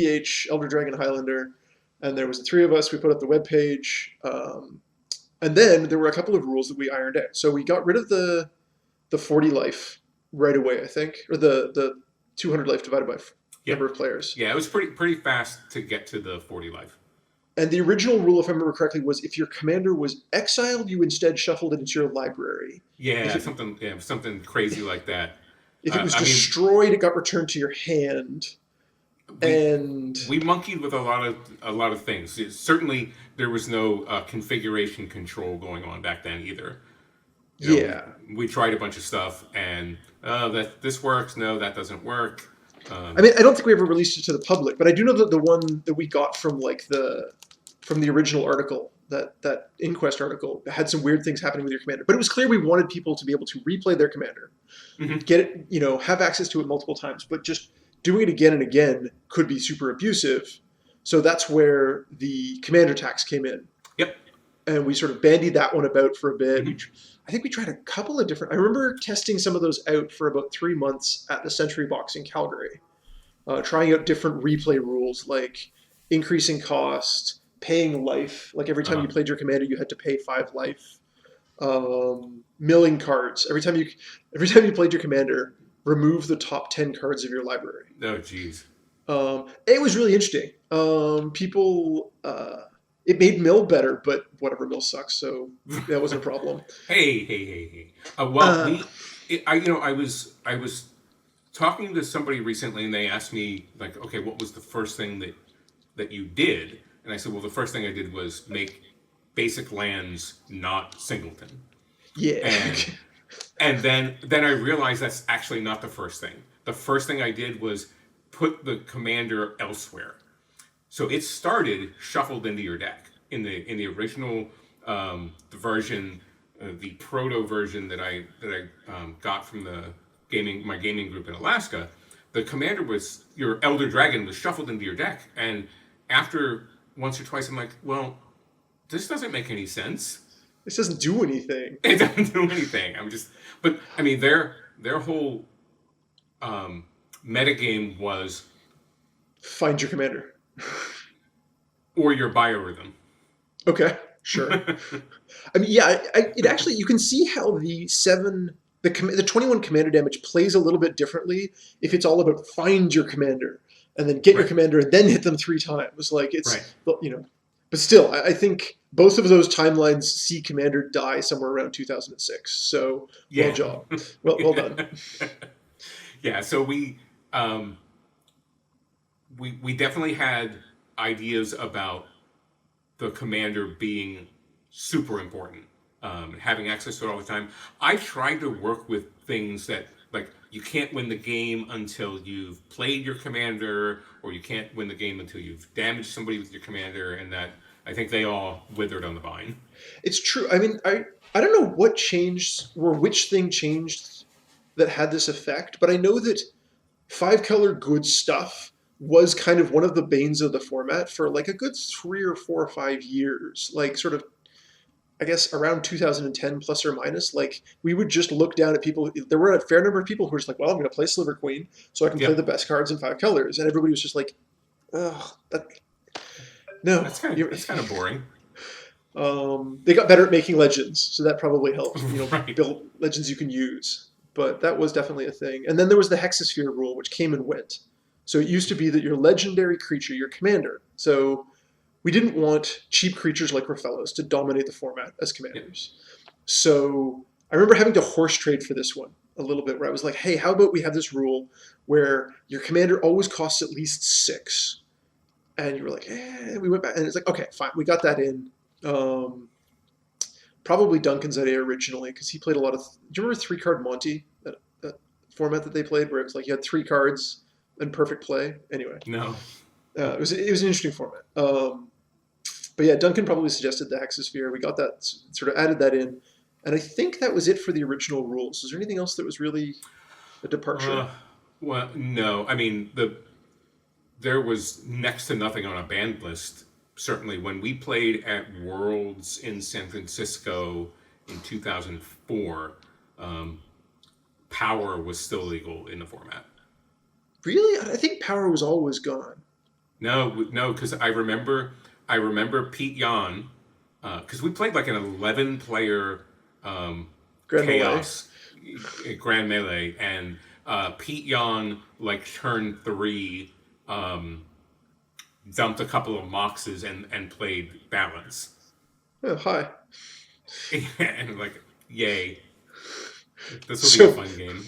EDH, Elder Dragon, Highlander, and there was the three of us. We put up the webpage, and then there were a couple of rules that we ironed out. So we got rid of the 40 life right away, I think, or the 200 life divided by number of players. Yeah, it was pretty fast to get to the 40 life. And the original rule, if I remember correctly, was if your commander was exiled, you instead shuffled it into your library. Yeah, something crazy like that. If it was destroyed, it got returned to your hand. We monkeyed with a lot of things. Certainly, there was no configuration control going on back then either. We tried a bunch of stuff, and that this works. No, that doesn't work. I don't think we ever released it to the public, but I do know that the one that we got from the original article, that Inquest article, had some weird things happening with your commander. But it was clear we wanted people to be able to replay their commander, get it, have access to it multiple times, but just doing it again and again could be super abusive. So that's where the commander tax came in. Yep. And we sort of bandied that one about for a bit. I think we tried a couple of different... I remember testing some of those out for about 3 months at the Century Box in Calgary, trying out different replay rules like increasing cost, paying life. Like every time you played your commander, you had to pay 5 life. Milling cards. Every time you played your commander, remove the top 10 cards of your library. Oh, jeez. It was really interesting. It made Mill better, but whatever, Mill sucks, so that wasn't a problem. Hey. I was talking to somebody recently, and they asked me, like, okay, what was the first thing that you did? And I said, well, the first thing I did was make basic lands not singleton. Yeah. And then I realized that's actually not the first thing. The first thing I did was put the commander elsewhere. So it started shuffled into your deck. In the original version, the proto version that I got from my gaming group in Alaska, the commander was, your Elder Dragon was shuffled into your deck. And after once or twice, I'm like, well, this doesn't make any sense. This doesn't do anything. It doesn't do anything. But I mean, their whole metagame was find your commander. Or your biorhythm. Okay, sure. I mean, yeah, it actually, you can see how the 21 commander damage plays a little bit differently if it's all about find your commander and then get your commander and then hit them 3 times. Like it's, but still, I think both of those timelines see commander die somewhere around 2006. So well job. Well done. Yeah, so we definitely had ideas about the commander being super important, having access to it all the time. I tried to work with things that, like, you can't win the game until you've played your commander, or you can't win the game until you've damaged somebody with your commander, and that I think they all withered on the vine. It's true. I mean, I don't know what changed or which thing changed that had this effect, but I know that 5-color good stuff was kind of one of the banes of the format for like a good 3 or 4 or 5 years, like sort of, I guess, around 2010 plus or minus. Like we would just look down at people. There were a fair number of people who were just like, well, I'm going to play Sliver Queen so I can play the best cards in 5 colors. And everybody was just like, oh, no. That's kind of boring. They got better at making legends, so that probably helped, build legends you can use. But that was definitely a thing. And then there was the Hexasphere rule, which came and went. So it used to be that your legendary creature, your commander. So we didn't want cheap creatures like Raphellos to dominate the format as commanders. So I remember having to horse trade for this one a little bit, where I was like, hey, how about we have this rule where your commander always costs at least 6? And you were like, we went back. And it's like, okay, fine. We got that in. Probably Duncan's idea originally, because he played a lot of... Do you remember 3-card Monty? That format that they played where it was like you had 3 cards and perfect play. Anyway, no, it was an interesting format. But yeah, Duncan probably suggested the Hexasphere. We got that, sort of added that in, and I think that was it for the original rules. Is there anything else that was really a departure? Well, no. I mean, there was next to nothing on a banned list. Certainly, when we played at Worlds in San Francisco in 2004, Power was still legal in the format. Really? I think Power was always gone. No, because I remember Pete Yan, because we played like an 11-player Grand Melee. chaos grand melee, and Pete Yan like turn 3 dumped a couple of moxes and played balance. Oh, hi. And like, yay, this will be a fun game.